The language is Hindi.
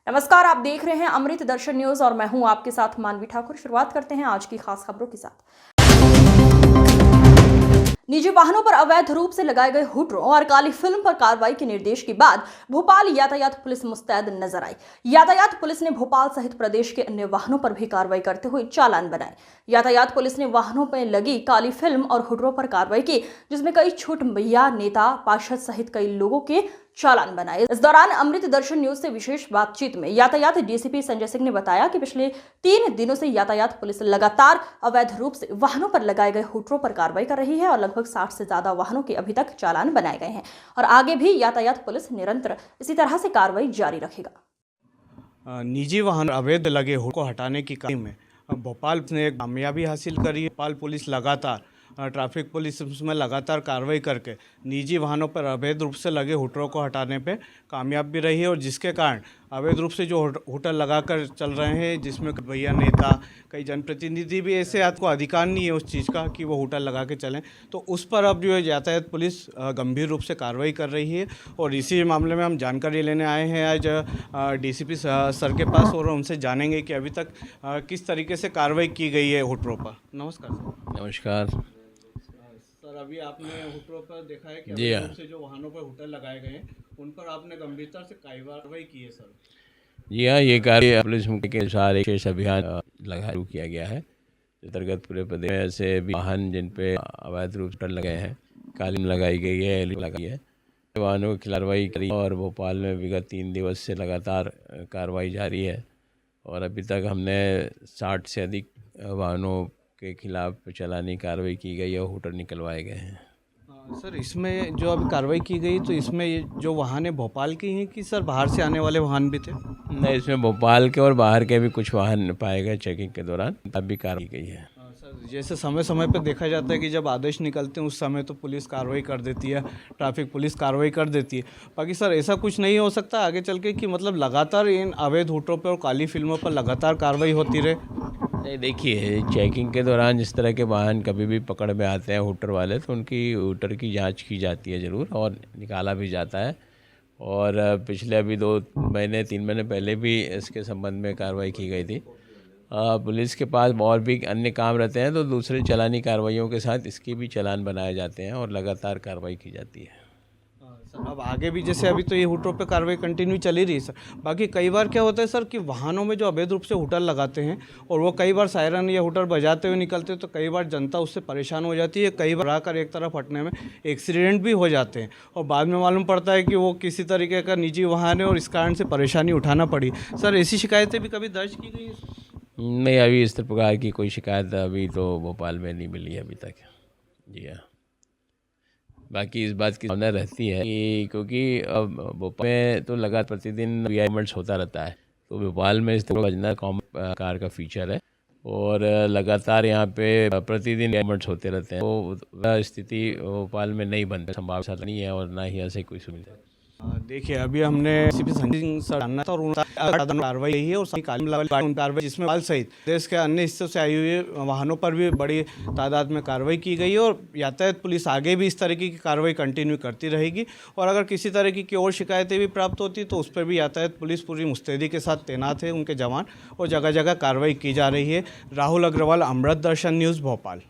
नमस्कार, आप देख रहे हैं अमृत दर्शन न्यूज और मैं हूं आपके साथ मानवी ठाकुर। शुरुआत करते हैं आज की खास खबरों के साथ। निजी वाहनों पर अवैध रूप से लगाए गए हुटरों और काली फिल्म पर कार्रवाई के निर्देश के बाद भोपाल यातायात पुलिस मुस्तैद नजर आई। यातायात पुलिस ने भोपाल सहित प्रदेश के अन्य वाहनों पर भी कार्रवाई करते हुए चालान बनाए। यातायात पुलिस ने वाहनों पर लगी काली फिल्म और हुटरों पर कार्रवाई की, जिसमें कई छोट भैया, नेता, पार्षद सहित कई लोगों के चालान बनाए। इस दौरान अमृत दर्शन न्यूज से विशेष बातचीत में यातायात डीसीपी संजय सिंह ने बताया कि पिछले 3 दिनों से यातायात पुलिस लगातार अवैध रूप से वाहनों पर लगाए गए हुटरों पर कार्रवाई कर रही है और लगभग 60 से ज्यादा वाहनों के अभी तक चालान बनाए गए हैं और आगे भी यातायात पुलिस निरंतर इसी तरह से कार्रवाई जारी रखेगा। निजी वाहन अवैध लगे हुट को हटाने की कार्य में भोपाल ने एक कामयाबी हासिल करी है। भोपाल पुलिस लगातार ट्रैफिक पुलिस में लगातार कार्रवाई करके निजी वाहनों पर अवैध रूप से लगे हुटरों को हटाने पे कामयाब भी रही है और जिसके कारण अवैध रूप से जो हुटर लगाकर चल रहे हैं, जिसमें भैया, नेता, कई जनप्रतिनिधि भी ऐसे आपको अधिकार नहीं है उस चीज़ का कि वो हुटर लगा के चलें, तो उस पर अब जो है यातायात पुलिस गंभीर रूप से कार्रवाई कर रही है। और इसी मामले में हम जानकारी लेने आए हैं आज डीसीपी सर के पास और उनसे जानेंगे कि अभी तक किस तरीके से कार्रवाई की गई है हुटरों पर। नमस्कार सर। नमस्कार सर, अभी आपने हुटरों पर देखा है कि जी हाँ। से जो वाहनों पर हुटर लगाए गए हैं उन पर आपने गंभीरता से कार्रवाई की है सर। जी हाँ, ये कार्य पुलिस मुख्य के अनुसार एक विशेष अभियान शुरू किया गया है। इस अंतर्गत पूरे प्रदेश में ऐसे भी वाहन जिन पे अवैध रूप से लगे हैं, कालीन लगाई गई है, एल लगाई है, वाहनों की कार्रवाई करी और भोपाल में विगत 3 दिवस से लगातार कार्रवाई जारी है और अभी तक हमने 60 से अधिक वाहनों के खिलाफ चालानी कार्रवाई की गई और हुटर निकलवाए गए हैं। सर, इसमें जो अभी कार्रवाई की गई तो इसमें ये जो वाहन है भोपाल के हैं कि सर बाहर से आने वाले वाहन भी थे? नहीं, इसमें भोपाल के और बाहर के भी कुछ वाहन पाए गए चेकिंग के दौरान, तब भी कार्रवाई की गई है। सर, जैसे समय समय पर देखा जाता है कि जब आदेश निकलते हैं उस समय तो पुलिस कार्रवाई कर देती है, ट्रैफिक पुलिस कार्रवाई कर देती है। बाकी सर ऐसा कुछ नहीं हो सकता आगे चल के कि मतलब लगातार इन अवैध हुटरों पर और काली फिल्मों पर लगातार कार्रवाई होती रहे? नहीं, देखिए, चेकिंग के दौरान जिस तरह के वाहन कभी भी पकड़ में आते हैं हुटर वाले, तो उनकी हुटर की जांच की जाती है ज़रूर और निकाला भी जाता है। और पिछले अभी 2 महीने 3 महीने पहले भी इसके संबंध में कार्रवाई की गई थी। पुलिस के पास और भी अन्य काम रहते हैं तो दूसरे चालानी कार्रवाइयों के साथ इसके भी चालान बनाए जाते हैं और लगातार कार्रवाई की जाती है। सर, अब आगे भी जैसे अभी तो ये हुटरों पे कार्रवाई कंटिन्यू चली रही है सर। बाकी कई बार क्या होता है सर कि वाहनों में जो अवैध रूप से हुटर लगाते हैं और वो कई बार सायरन या हुटर बजाते हुए निकलते हैं तो कई बार जनता उससे परेशान हो जाती है। कई बार आकर एक तरफ हटने में एक्सीडेंट भी हो जाते हैं और बाद में मालूम पड़ता है कि वो किसी तरीके का निजी वाहन है और इस कारण से परेशानी उठाना पड़ी। सर, ऐसी शिकायतें भी कभी दर्ज की गई है? नहीं, अभी इस प्रकार की कोई शिकायत अभी तो भोपाल में नहीं मिली है अभी तक। जी हाँ, बाकी इस बात की भावना रहती है कि क्योंकि अब भोपाल में तो लगातार प्रतिदिन मूवमेंट्स होता रहता है, तो भोपाल में इस तरह बजना कॉमन कार का फीचर है और लगातार यहाँ पे प्रतिदिन मूवमेंट्स होते रहते हैं, तो स्थिति भोपाल में नहीं बनती, संभावना नहीं है और ना ही ऐसे कोई सुविधा। देखिए, अभी हमने सीपी संजय सिंह सर जानना था और उन्होंने कार्रवाई यही है और कार्रवाई जिसमें बाल सहित देश के अन्य हिस्सों से आई हुई वाहनों पर भी बड़ी तादाद में कार्रवाई की गई है और यातायात पुलिस आगे भी इस तरीके की कार्रवाई कंटिन्यू करती रहेगी और अगर किसी तरीके की और शिकायतें भी प्राप्त होती तो उस पर भी यातायात पुलिस पूरी मुस्तैदी के साथ तैनात है, उनके जवान, और जगह जगह कार्रवाई की जा रही है। राहुल अग्रवाल, अमृत दर्शन न्यूज़, भोपाल।